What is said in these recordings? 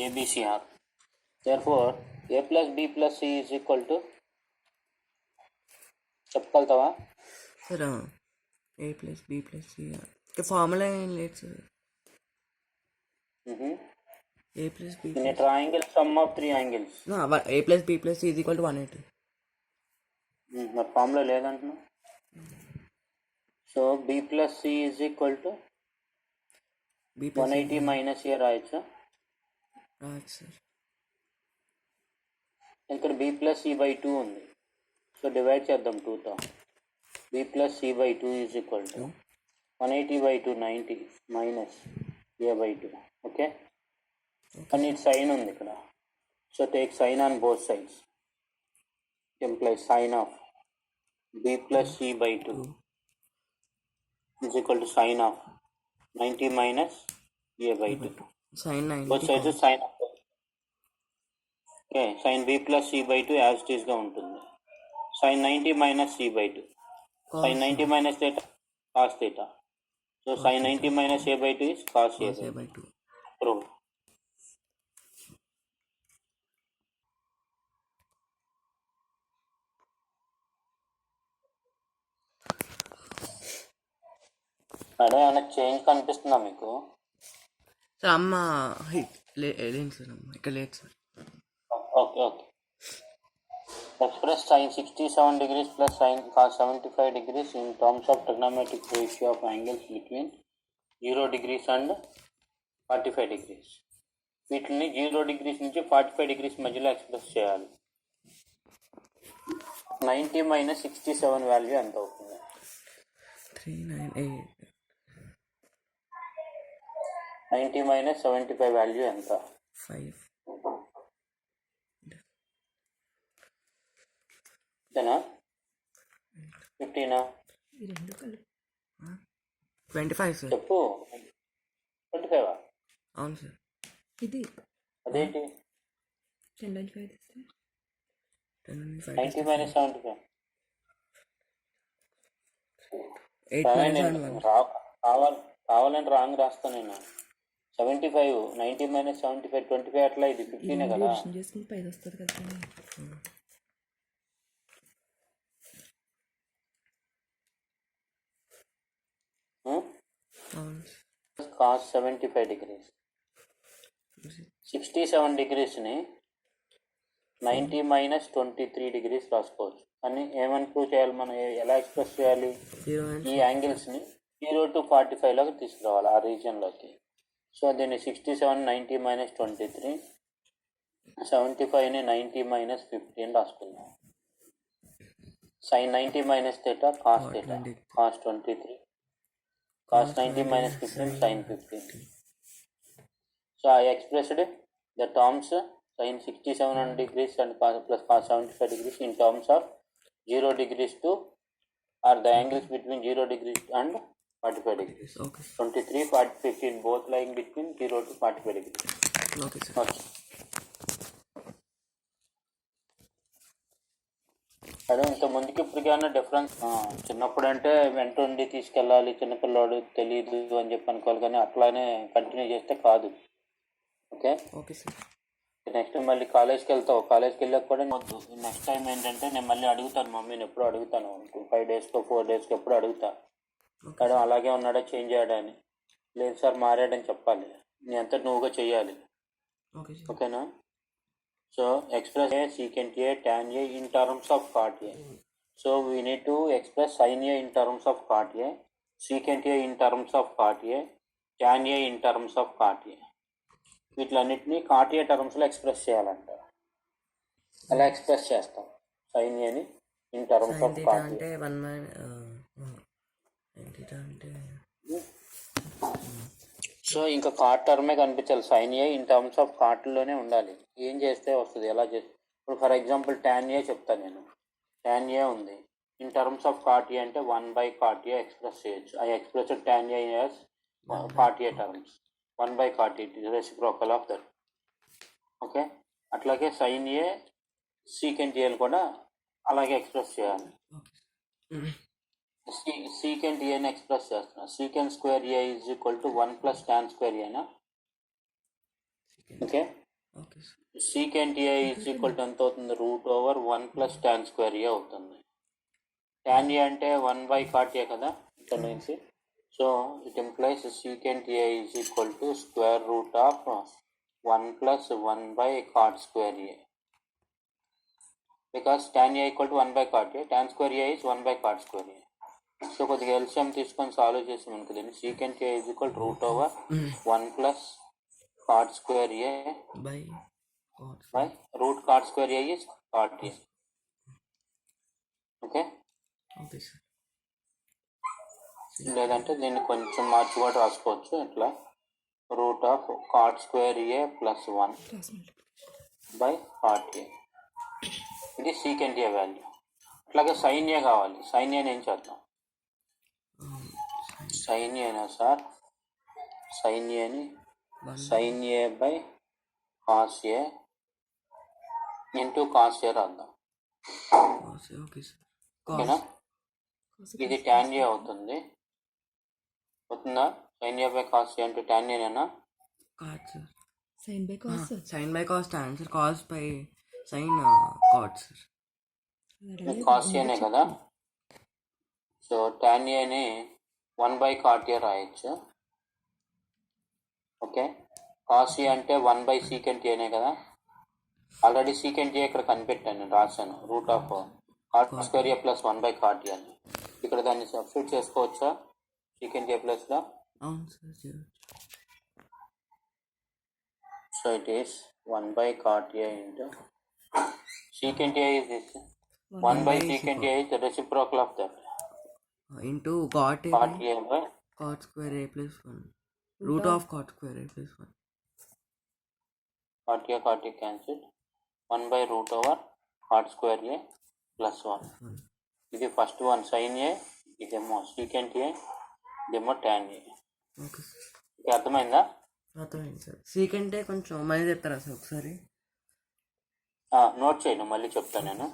ABCR. Therefore, A plus B plus C is equal to చెప్పగలుగుతావా sir A plus B plus C formula ఏం లేదు sir. A plus B in a triangle sum of three angles. A plus B plus C is equal to 180. మరి formula లేదంటున్నా. So B plus C is equal to B plus 180 minus A రాయొచ్చా? రాయొచ్చు sir. ఇక్కడ B plus C by 2 ఉంది. So divide చేద్దాం 2తో. B plus C by 2 is equal to 180 by 2 90 minus A by 2. Okay, and its sign ఉంది ఇక్కడ. So take sign on both sides. implies sin of B plus C by 2 is equal to sin of 90 minus A by 2. Sine 90 both sides sin of. Okay, sin B plus C by 2 as it ఈస్గా ఉంటుంది. sin 90 minus C by 2. sin 90 minus theta cos theta. So sin 90 minus A by 2 is cos A by 2. Prove. అదే ఏమైనా change కనిపిస్తుందా మీకు? Sir అమ్మ లేదు sir, అమ్మ ఇక్కడ లేదు sir. Okay okay. Express sin 67 degrees plus sin cos 75 degrees in terms of trigonometric ratio of angles between 0 degrees and 45 degrees. వీటిని 0 degrees నుంచి 45 degrees మధ్యలో ఎక్స్ప్రెస్ చేయాలి. 90 minus 67 వాల్యూ ఎంత అవుతుంది? 398. 90 minus 75 వాల్యూ ఎంత? 5. ఇదేనా 15? 25 సార్. చెప్పు. 25? అవును సార్. ఇది అదేంటి 10.5 90 minus 75? కావాలని రాంగ్ రాస్తాను నేను. 75 90 minus 75 25 అట్లా, ఇది 15 కదా. చేసుకుని 5 వస్తుంది కదా. cos 75 degrees 67 degreesని 90 minus 23 degrees రాసుకోవచ్చు. కానీ ఏమని ప్రూవ్ చేయాలి మనం? ఎలా ఎక్స్ప్రెస్ చేయాలి? ఈ యాంగిల్స్ని 0 to 45 లోకి తీసుకురావాలి, ఆ రీజియన్లోకి. సో దీన్ని 67 90 minus 23, 75ని 90 minus 15 రాసుకుందాం. sin 90 minus theta cos theta cos 23 cos 90 minus 15 sin 15. So I expressed the terms sin 67 degrees and plus cos 75 degrees in terms of 0 degrees to, or the angles between 0 degrees and 45 degrees. Okay. 23, 40, 15 both lying between 0 to 45 degrees. Okay sir. Okay. అదే ఇంత ముందుకి ఇప్పటికీ అన్న difference. చిన్నప్పుడు అంటే వెంట ఉండి తీసుకెళ్ళాలి, చిన్నపిల్లాడు తెలియదు అని చెప్పి అనుకోవాలి, కానీ అట్లానే కంటిన్యూ చేస్తే కాదు. Okay okay sir. Next time మళ్ళీ కాలేజ్కి వెళ్తావు, కాలేజ్కి వెళ్ళాక కూడా వద్దు. నెక్స్ట్ టైం ఏంటంటే నేను మళ్ళీ అడుగుతాను, మమ్మీని ఎప్పుడు అడుగుతాను, 5 daysకో 4 daysకో ఎప్పుడు అడుగుతా, మేడం అలాగే ఉన్నాడా చేంజ్ అయ్యాడా అని. లేదు సార్ మారాడని చెప్పాలి, నీ అంతా నువ్వుగా చెయ్యాలి. ఓకేనా? So express A secant A tan A in terms of cot A. So we need to express sin A in terms of cot A, secant A in terms of cot A, tan A in terms of cot A. వీటిలన్నిటినీ cot A టర్మ్స్లో express చేయాలంట. అలా express చేస్తాం sin Aని in terms of cot A. అంటే 1 అంటే so ఇంకా cot టర్మే కనిపించాలి. Sine A in terms of కాట్లోనే ఉండాలి. ఏం చేస్తే వస్తుంది, ఎలా చేస్తే. ఇప్పుడు ఫర్ ఎగ్జాంపుల్ tan A చెప్తాను నేను. tan A ఉంది, in terms of cot A అంటే 1/cot A ఎక్స్ప్రెస్ చేయొచ్చు. I express tan A as cot A terms, 1/cot A reciprocal of that. Okay, అట్లాగే sin A secant A కూడా అలాగే express చేయాలి. secant A ని express చేస్తున్నా. secant square A is equal to 1 plus tan square A నా? Okay, okay sir. Secant A is equal to ఎంత అవుతుంది? Root over 1 plus tan square A అవుతుంది. Tan ఏ అంటే 1 బై కాట్ ఏ కదా ఇక్కడ నుంచి. So it implies secant A is equal to square root of 1 plus 1 by cot square A. Because tan A equal to 1 by cot A, tan square A is 1 by cot square A. So కొద్దిగా LCM తీసుకొని solve చేసాం అనుకో దీన్ని. Secant A is equal root over 1 plus cot square A by by root cot square a is cot a. Okay, okay sir. లేదంటే దీన్ని కొంచెం మార్చి కూడా రాసుకోవచ్చు ఇట్లా. Root of cot square A plus 1 cross multiplication. By cot A. ఇది secant A value. అట్లాగే sine A కావాలి. సైన్ ఏని ఏం చేద్దాం? సైన్ ఏనా సార్? సైన్ ఏని sine A by cos A into cos A రాద్దాం. Okay sir. ఓకేనా? ఇది ట్యాన్ ఏ అవుతుంది. అవుతుందా? Sine A by cos A అంటే ట్యాన్ ఏనా? Cot sir. Sine by cos sir. Sine by cos tan sir. Cos by sine cot sir. Cos ఏనే కదా. So tan ఏని 1 బై కాట్ ఏ రాయొచ్చు. ఓకే, కాస్ ఏ అంటే 1 by secant ఏనే కదా. Already secant ఏ ఇక్కడ కనిపెట్టాను, నేను రాశాను. Root of cot square A plus 1 by cot A అని. ఇక్కడ దాన్ని సబ్స్టిట్యూట్ చేసుకోవచ్చా సీకెంట్ ఏ ప్లస్లో? అవును sir. So it is 1 by cot A into secant A is this 1 by secant A is the reciprocal of that into cot cot A by cot square A plus 1 root of cot square A plus 1. Cot A cancel. 1 by root over cot square A plus 1. ఇది first one sine ఏ, ఇదేమో secant ఏ, ఇదేమో tan ఏ. Okay sir. ఇది అర్థమైందా? అర్థమైంది sir. సీకెంటే కొంచెం మళ్ళీ చెప్తారా sir ఒకసారి? నోట్ చేయను, మళ్ళీ చెప్తాను నేను.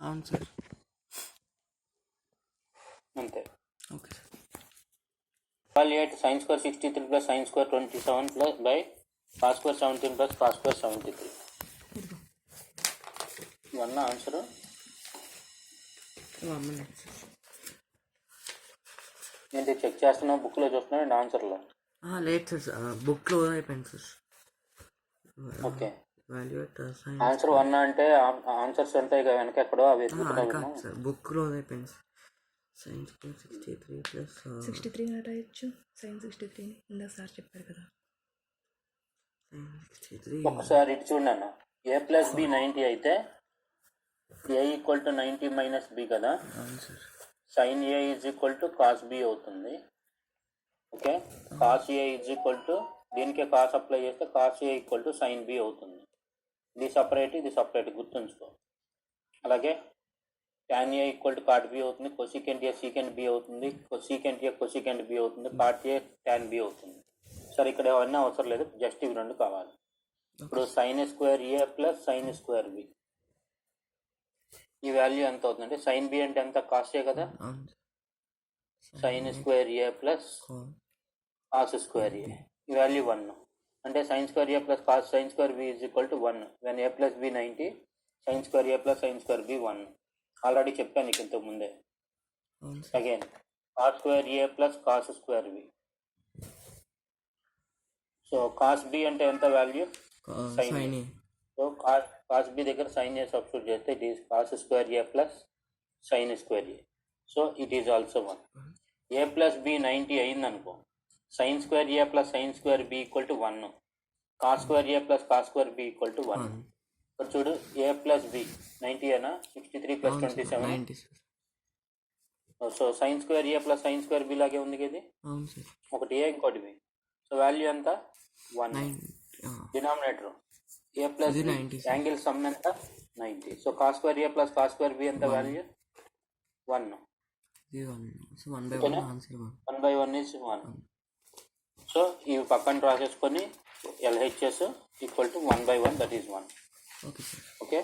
అవును సార్. అంతే. Okay sir. evaluate sin square 63 plus sin square 27 plus by cos square 17 plus cos square 73. ఇవన్న ఆన్సర్. 1 minute sir. ఏంటి చెక్ చేస్తున్నావు? బుక్లో చూస్తున్నావు అండి ఆన్సర్లో? లేదు సార్, బుక్లో అయిపోయింది సార్. ఓకే, వాల్యుయేట్ ఆన్సర్ 1 అంటే ఆన్సర్స్ ఉంటాయి కదా వెనక ఎక్కడో, అవి ఎత్తుకుంటాము. సార్ బుక్లో అయిపోయింది సార్. సైన్ స్క్వేర్ 63 ప్లస్ 63 రాయొచ్చు. సైన్ 63 ఇందాక సార్ చెప్పారు కదా. 63. ఒకసారి ఇటు చూడండి. ఏ ప్లస్ బి 90 అయితే A equal to 90 minus B కదా. అవును sir. Sine A is equal to cos B అవుతుంది. Okay, cos A is equal to దీనికే కాస్ అప్లై చేస్తే cos A equal to sine B అవుతుంది. ఇది సపరేట్, ఇది సపరేట్ గుర్తుంచుకో. అలాగే tan A equal to cot B అవుతుంది. కొసికెంట్ ఏ సీకెంట్ బి అవుతుంది. కొసికెంట్ ఏ కొసికెంట్ బి అవుతుంది. కాట్ ఏ ట్యాన్ బి అవుతుంది. సరే, ఇక్కడ ఏమన్నా అవసరం లేదు, జస్ట్ ఇవి రెండు కావాలి. ఇప్పుడు sine square A plus sine square B, ఈ వాల్యూ ఎంత అవుతుందంటే సైన్ బి అంటే ఎంత? కాస్ ఏ కదా. Sine square A plus cos square A, ఈ వాల్యూ 1. అంటే sine square A plus cos sine square B is equal to 1. When A plus B 90, sine square A plus sine square B 1. Already చెప్పాను నీకు ఇంతకు ముందే. Again cos square A plus cos square B. So cos B అంటే ఎంత value? Sine A. So cos B దగ్గర sine A substitute చేస్తే it is cos square A plus sine square A. So it is also 1. A plus B 90 అయింది అనుకో, sine square A plus sine square B equal to 1. Cos square A plus cos square B equal to 1. ఇక్కడ చూడు, A plus B 90 అయినా 63 plus 27. So sine square A plus sine square B లాగే ఉంది కదా. ఒకటి ఏ ఇంకోటి బి. సో వాల్యూ ఎంత? 1. Denominator ఏ plus angle sum ఎంత? 90. So cos square A plus cos square B ఎంత వాల్యూ? 1. 1 by 1 is 1. సో ఇవి పక్కన రాసేసుకొని LHS equal to 1/1, that is 1. Okay sir. Okay.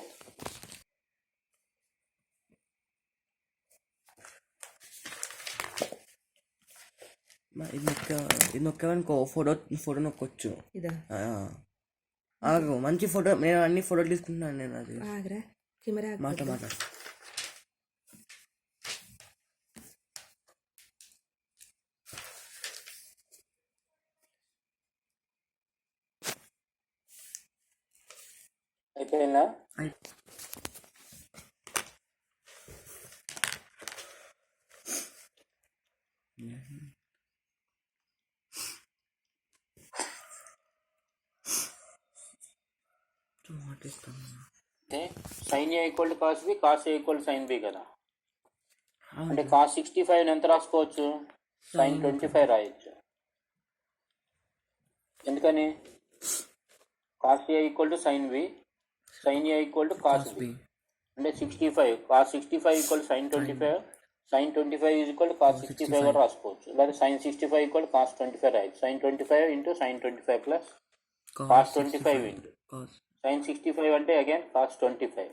ఇది నొక్కామనుకో ఫోటో నొక్కొచ్చు. ఇదా ఆగు, మంచి ఫోటో. నేను అన్ని ఫోటోలు తీసుకుంటున్నాను. నేను అది ఆగరా కెమెరా మాట అయిపోయిందా? అంటే sin A equal to cos B, cos A equal to sin B కదా. అంటే cos 65 ఎంత రాసుకోవచ్చు? sin 25 రాయొచ్చు. ఎందుకని? cos A equal to sin B, sin A equal to cos B. అంటే 65 cos 65 equal sin 25, sin 25 is equal to cos 65 కూడా రాసుకోవచ్చు. లేదా sin 65 ఈక్వల్ టు cos 25 రాయొచ్చు. sin 25 into sin 25 plus cos 25 into sin 65 అంటే again cos 25,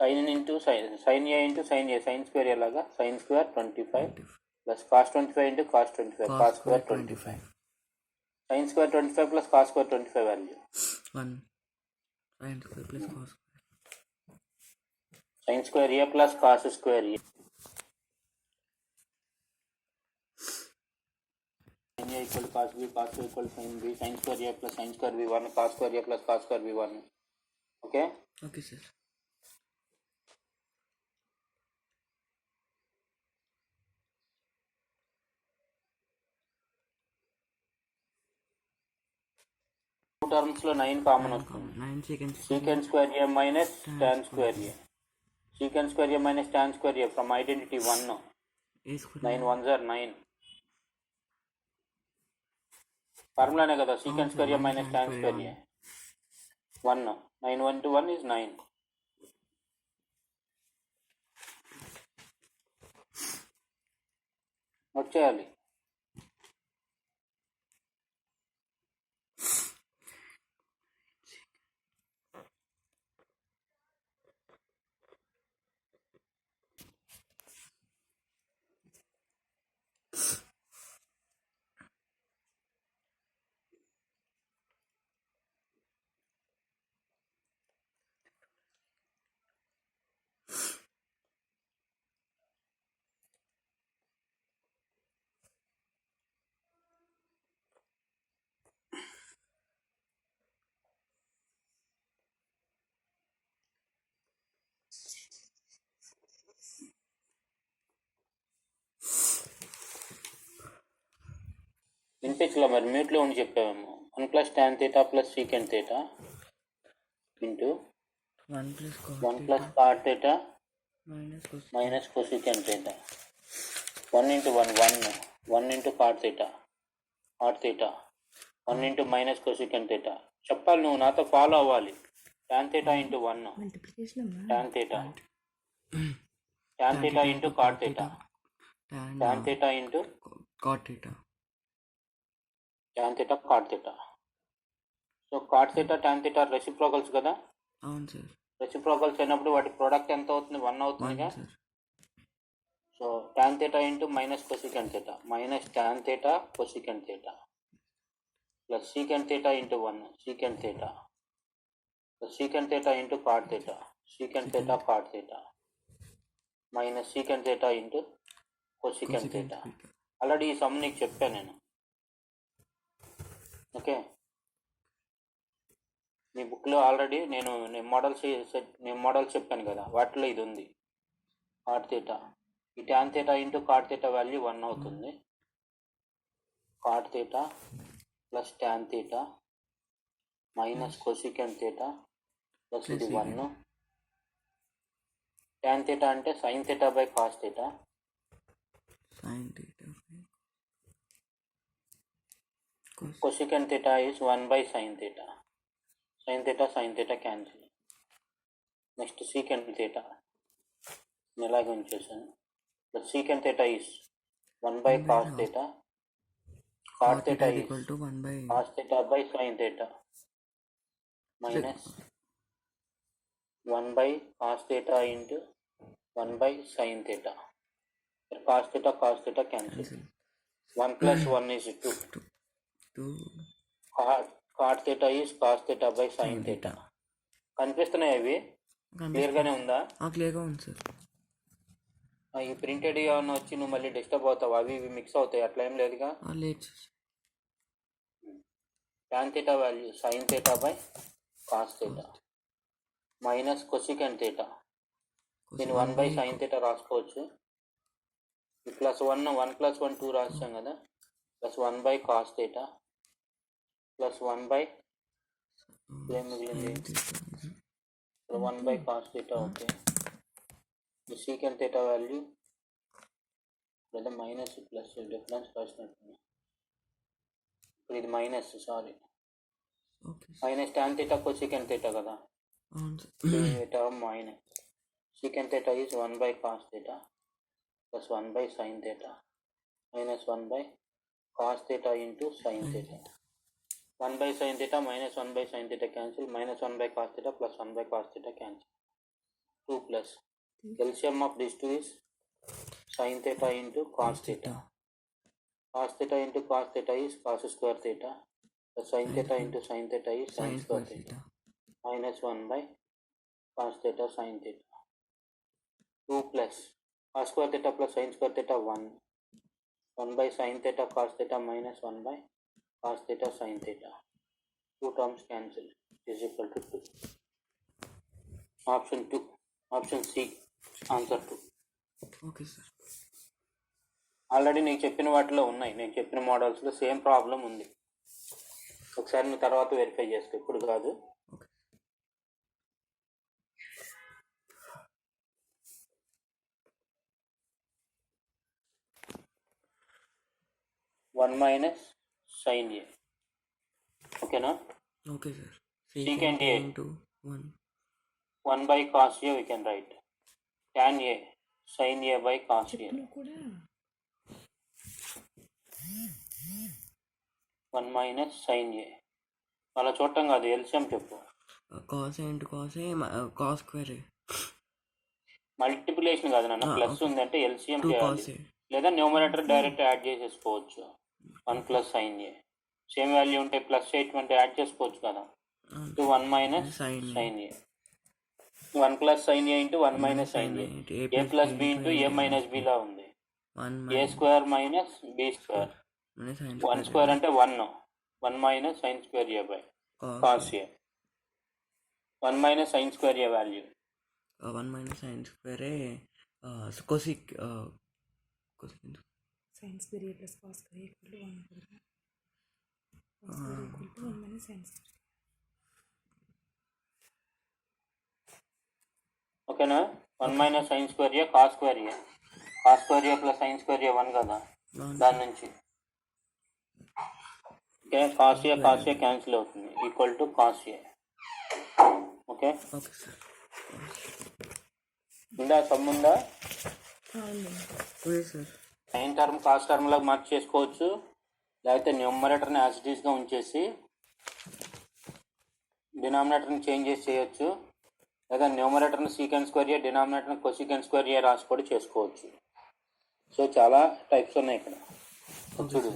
sin into sin A into sin A, sin square ఎలాగా sin square 25 plus cos 25 into cos 25, cos square 25, sin square 25 plus cos square 25 value 1 sin square plus cos sin square A plus cos square A. sin A equal cos B, cos A equal sin B, sin square A plus sin square B1, cos square A plus cos square B1. Okay. Okay sir. Two terms లో 9 common వస్తుంది. 9 secant square A minus tan square A, secant square A minus tan square A from identity 1. 9 1s are 9. ఫార్ములానే కదా secant square A minus tan square A 1. 9 1 to 1 is 9. వచ్చేయాలి. వినిపించలే మరి, మ్యూట్లో ఉండి చెప్పామేమో. 1 plus tan theta plus secant theta into 1 plus cot theta minus cosecant theta. 1 into 1 1, 1 into cot theta 1 into minus cosecant theta. చెప్పాలి, నువ్వు నాతో follow అవ్వాలి. tan theta into 1 tan theta into cot theta, tan theta into cot theta, tan theta cot theta. So cot theta tan theta reciprocals కదా. అవును sir. Reciprocals అయినప్పుడు వాటి product ఎంత అవుతుంది? 1 అవుతుందిగా. So tan theta into minus cosecant theta minus tan theta cosecant theta plus secant theta into 1 secant theta plus secant theta into cot theta secant theta cot theta minus secant theta into cosecant theta. Already ఈ sum నీకు చెప్పాను నేను. Okay, మీ బుక్లో already నేను models చెప్పాను కదా, వాటిలో ఇది ఉంది. cot theta, ఈ tan theta into cot theta value 1 అవుతుంది. cot theta plus tan theta minus cosecant theta plus ఇది 1. tan theta అంటే sin theta by cos theta, cosecant theta is 1 by sin theta. sin theta cancel. Next secant theta ఇలాగే ఉంచేసాను. Plus secant theta is 1 by cos theta cot cot theta theta is is equal to 1 by cos theta by sin theta minus 1 by cos theta into 1 by sin theta. Cos theta cancel. cancel 1 plus 1 is 2. 2 Cot theta is cos theta by sin sin theta. theta. కనిపిస్తున్నాయి అవి క్లియర్గానే ఉందా? క్లియర్గా ఉంది sir. ఈ printed ఏమన్నా వచ్చి నువ్వు మళ్ళీ డిస్టర్బ్ అవుతావు, అవి ఇవి మిక్స్ అవుతాయి, అట్లా ఏం లేదుగా. లేదు sir. tan theta value sin theta by cos theta minus cosecant theta. దీన్ని 1 by sin theta రాసుకోవచ్చు. ప్లస్ 1 ప్లస్ 1 2 రాస్తాం కదా, plus 1 by cos theta plus 1 by ఏం మిగిలింది 1 by cos theta. Okay, secant theta value లేదా మైనస్ ప్లస్ డిఫరెన్స్ రాసినట్టు, ఇప్పుడు ఇది minus, sorry minus tan theta cosecant theta కదా, term minus secant theta is 1 by cos theta plus 1 by sin theta minus 1 by cos theta into sin theta. 1 by sin theta minus 1 by sin theta cancel, minus 1 by cos theta plus 1 by cos theta cancel. 2 plus LCM of these two is sin theta into cos theta. Cos theta into cos theta is cos square theta plus sin theta into sin theta is sin square theta minus 1 by cos theta sin theta. 2 plus cos square theta plus sin square theta 1. 1 by sin theta cos theta minus 1 by cos theta sin theta. 2 terms cancel is equal to 2. Option 2. Option C. Answer 2. Okay sir. Already నీకు చెప్పిన వాటిలో ఉన్నాయి, నేను చెప్పిన మోడల్స్లో same problem ఉంది. ఒకసారి నువ్వు తర్వాత వెరిఫై చేసుకో, ఇప్పుడు కాదు. ఓకే. 1 minus sin A. ఓకేనా? Okay sir. Secant A into 1 1 by cos A we can write. Tan A sin A by cos A. కూడా 1 minus sin A. అలా చూడటం కాదు, ఎల్సిఎం చెప్పు. Cos into cos cos square multiplication కాదు నాన్న, plus ఉంది అంటే ఎల్సిఎం 2 చేయాలి, cos లేదా న్యూమరేటర్ డైరెక్ట్ యాడ్ చేసేసుకోవచ్చు. 1 plus sine A same value ఉంటే ప్లస్ చేయటం యాడ్ చేసుకోవచ్చు కదా. 1 minus sine A, 1 plus sine A into 1 minus sine A, A plus B into A minus B లా ఉంది. A square minus B square, 1 square అంటే 1 minus sine square A by cos A. 1 minus sine square A value 1 minus sine square cosec sin square a plus cos square a equal to 1 cos square equal to 1 minus sin square. ఓకేనా? 1 minus sine square A cos square A, cos square A plus sine square A 1 కదా, దాని నుంచి okay cos ఏ cancel అవుతుంది, equal to cos A. Okay, ఉందా some ఉందా? Sign term cos term లాగా mark చేసుకోవచ్చు, లేకపోతే న్యూమరేటర్ని యాజ్ ఇట్ ఈస్గా ఉంచేసి డినామినేటర్ని చేంజ్ చేసి చేయొచ్చు, లేదా న్యూమరేటర్ని సీకెండ్ స్క్వేర్ ఏ డినామినేటర్ని కొసీకెండ్ స్క్వేర్ ఏ రాసి కూడా చేసుకోవచ్చు. సో చాలా టైప్స్ ఉన్నాయి ఇక్కడ. చూడు,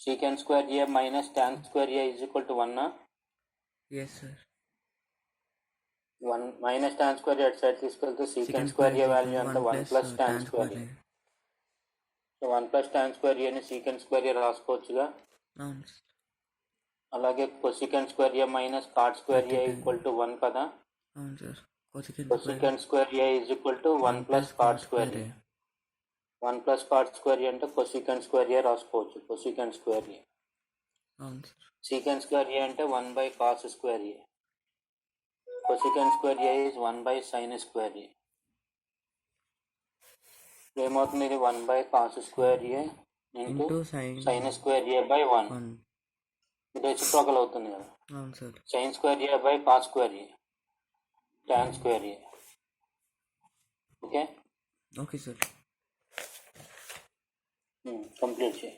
secant square A minus tan square A is equal to 1. Yes sir. 1 minus tan square A side తీసుకెళ్తే సీకెండ్ స్క్వేర్ ఏ వాల్యూ అంటే 1 plus tan square A. So 1 plus tan square ఏని సీకెండ్ స్క్వేర్ ఏ రాసుకోవచ్చుగా. అలాగే cosecant square A minus cot square A equal to 1 కదా. Cosecant square A is equal to 1 plus cot square A. 1 plus cot square A అంటే cosecant square A రాసుకోవచ్చు, cosecant square A. Secant square A అంటే 1 by cos square A. Cosecant square A is 1 by sine square A. ఏమవుతుంది, ఇది 1 by cos square A into sine square A by 1. ఇది reciprocal అవుతుంది కదా. Sine square A by cos square A, tan square A. Okay, okay sir. Complete చేయి.